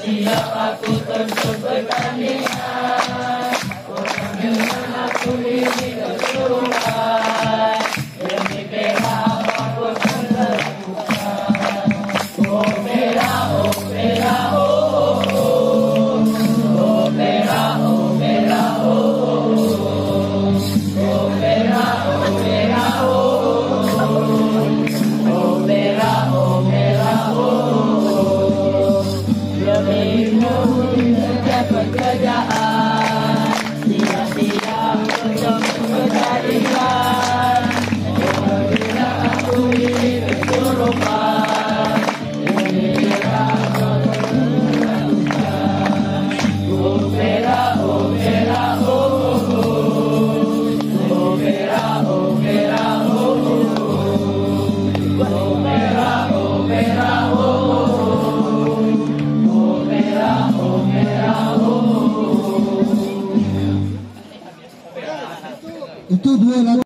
siap aku terjun pertandingan. Orang dengan aku ini keseruan. Demi bela aku meneruskan. Oh bela, oh bela, oh oh. Oh bela, oh bela, oh oh. Oh bela, oh bela, oh oh. Oh bela, oh bela, oh. Demimu setiap pekerjaan, siap-siap bertemu pertandingan. Oh bila aku ini kesurupan, demi bila aku meneruskan. Oh bela, oh bela, oh oh. Oh bela, oh bela, oh oh. Oh bela, oh bela, oh oh. Oh bela, oh bela, oh. Itu dua lagu.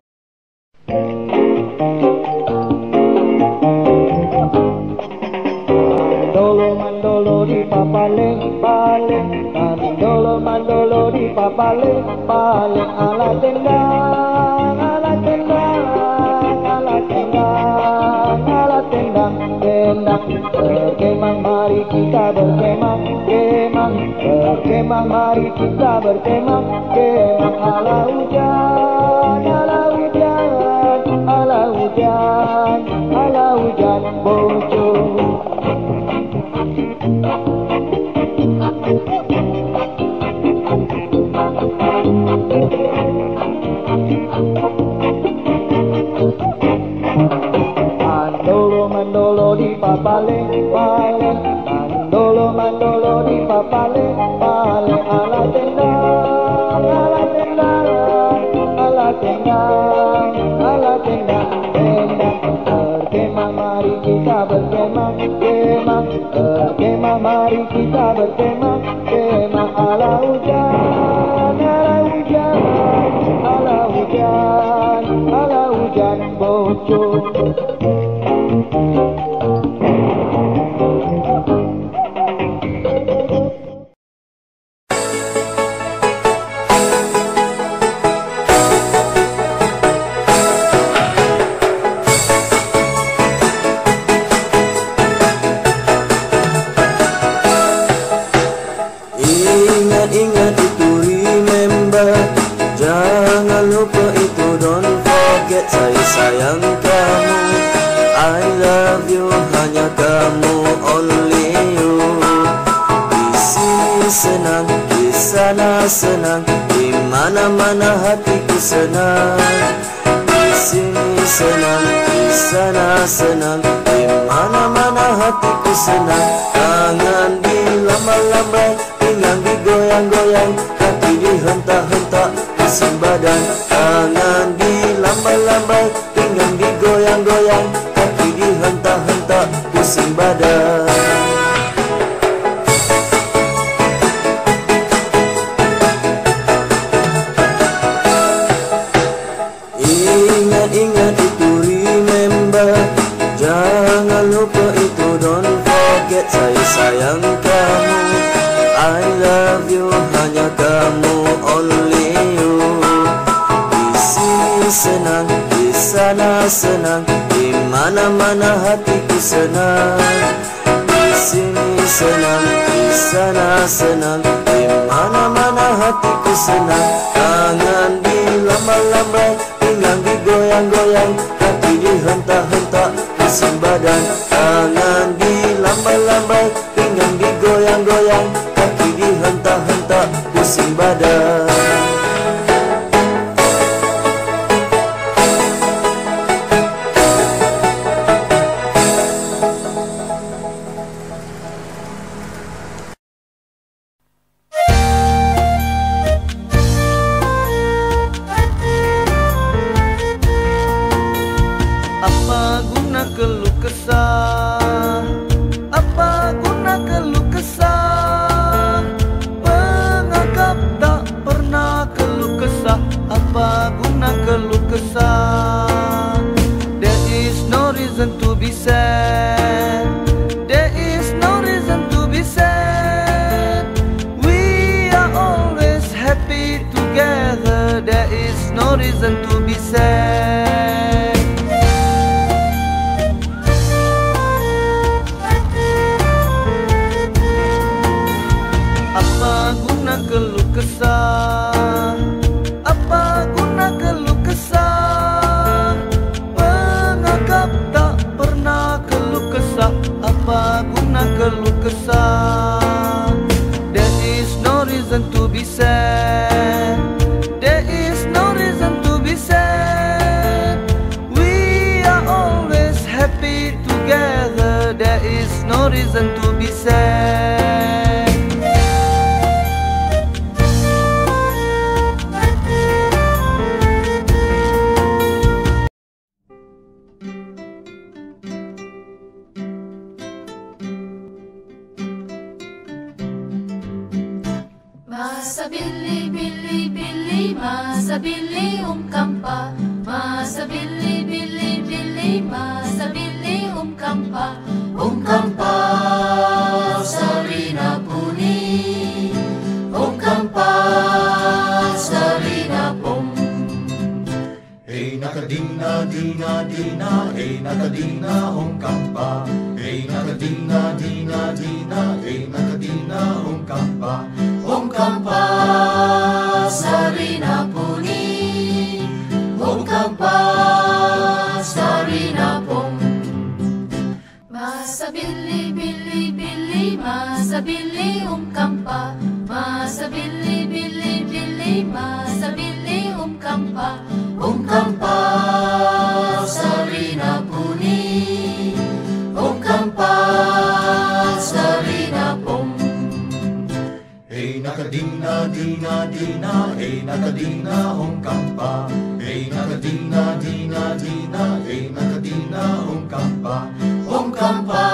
Mandolo di papale, pale. Mandolo di papale, pale. Ala tendang, ala tendang, ala tendang, ala tendang, tendang. Berkemang mari kita berkemang, kemang. Berkemang mari kita berkemang, kemang. Ala hujan, ala hujan, ala hujan, ala hujan bocor. Mandolo di papale, pale. Mandolo di papale, pale. Ala tendang, ala tendang, ala tendang, ala tendang, tendang. Berkemang mari kita berkemang, kemang. Berkemang mari kita berkemang, kemang. Ala hujan, ala hujan, ala hujan, ala hujan bocor. Ingat itu remember. Jangan lupa itu don't forget. Saya sayang kamu, I love you, hanya kamu, only you. Di sini senang, di sana senang, di mana-mana hatiku senang. Di sini senang, di sana senang, di mana-mana hatiku senang. Tangan dilambai-lambai, pinggang digoyang-goyang, kaki dihentak-hentak, pusing badan. Tangan dilambai-lambai, pinggang digoyang-goyang, kaki dihentak-hentak, pusing badan. Ingat itu remember. Jangan lupa itu don't forget. Saya sayang kamu, I love you, hanya kamu, only you. Di sini senang, di sana senang, di mana-mana hatiku senang. Di sini senang, di sana senang, di mana-mana hatiku senang. Tangan dilambai-lambai, pinggang digoyang-goyang, kaki dihentak-hentak, pusing badan. Tangan dilambai-lambai, pinggang digoyang-goyang, kaki dihentak-hentak, pusing badan. together, there is no reason to be sad. Apa guna keluh kesah? Apa guna keluh kesah? Menganggap tak pernah keluh kesah. Apa guna keluh kesah? There is no reason to be sad. There is no reason to be sad. We are always happy together. There is no reason to be sad. Masa Billy, Billy, Billy, masa Billy kampa. Masa Billy, Billy, Billy, masa Billy kampa. Kampa Sarina Puni, kampa Sarina Pum. Hey nakadina, dina, dina, hey nakadina kampa. Hey nakadina, dina, dina, hey nakadina kampa. Kampa Sarina Puni, kampa Sarina Pum. Masa Billy, Billy, Billy, masa Billy kampa. Masa Billy, Billy, Billy, masa Billy kampa. Kampa Sarina Puni, kampa Sarina Pum. Hey nakadina, dina, dina, hey nakadina kampa. Hey nakadina, dina, dina, hey nakadina kampa. Kampa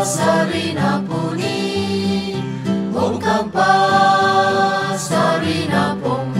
Sarina Puni, kampa Sarina Pum.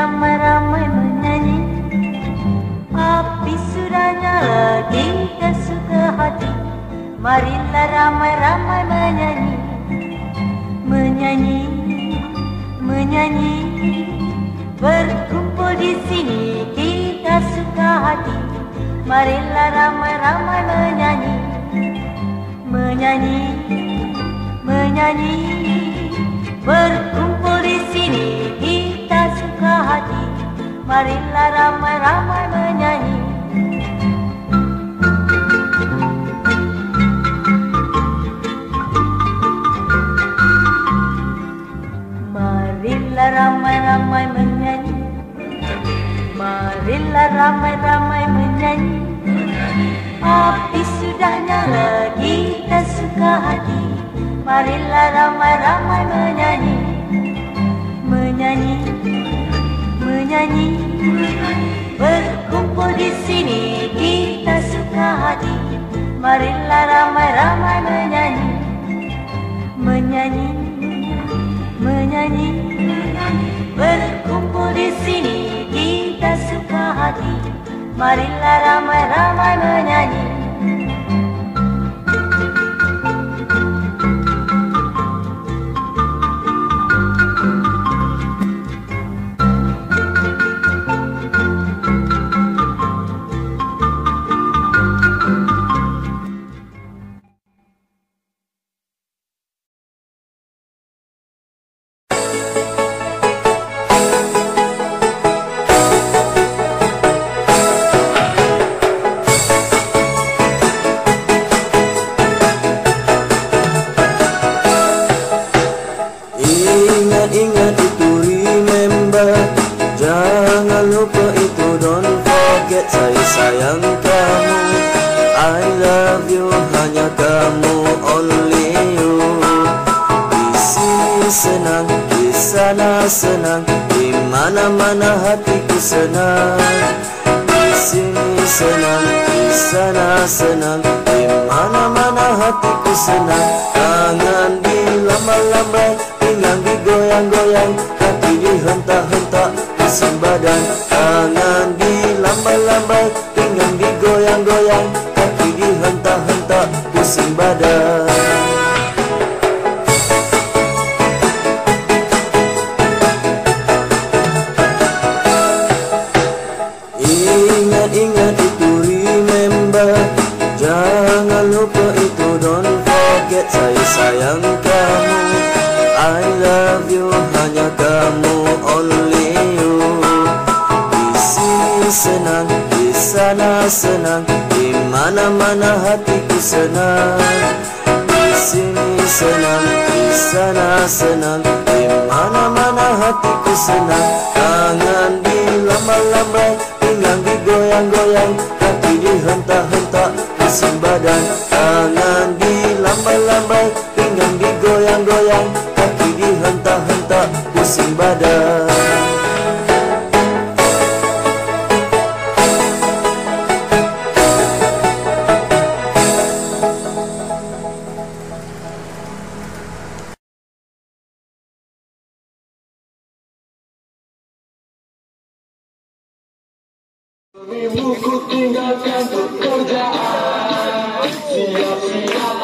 ramai-ramai menyanyi. Api sudah nyala, kita suka hati. Marilah ramai-ramai menyanyi, menyanyi. menyanyi, berkumpul di sini kita suka hati. Marilah ramai-ramai menyanyi, menyanyi, menyanyi. Berkumpul di sini kita suka hati. Marilah ramai-ramai menyanyi. Marilah ramai-ramai menyanyi, marilah ramai-ramai menyanyi. Api sudah nyala, kita suka hati. Marilah ramai-ramai menyanyi, menyanyi, menyanyi. Berkumpul di sini kita suka hati. Marilah ramai-ramai menyanyi, menyanyi, menyanyi. Berkumpul di sini kita suka hati. Marilah ramai-ramai menyanyi. Ingat itu, remember. Jangan lupa itu, don't forget. Saya sayang kamu, I love you. Hanya kamu, only you. Di sini senang, di sana senang. Di mana-mana hatiku senang. Di sini senang, di sana senang. Di mana-mana hatiku senang. Tangan dilambai-lambai, pinggang digoyang-goyang, kaki dihentak-hentak, pusing badan. Tangan dilambai-lambai, pinggang digoyang-goyang, kaki dihentak-hentak, pusing badan. Ingat itu, remember. Jangan lupa itu, don't forget. Saya sayang kamu, I love you. Hanya kamu, only you. Di sini senang, di sana senang. Di mana-mana hatiku senang. Di sini senang, di sana senang. Di mana-mana hatiku senang. Tangan dilambai-lambai, pinggang digoyang-goyang, kaki dihentak-hentak, pusing badan. Tangan dilambai-lambai, pinggang digoyang-goyang, kaki dihentak-hentak, pusing badan. Ibuku tinggalkan pekerjaan, siap-siap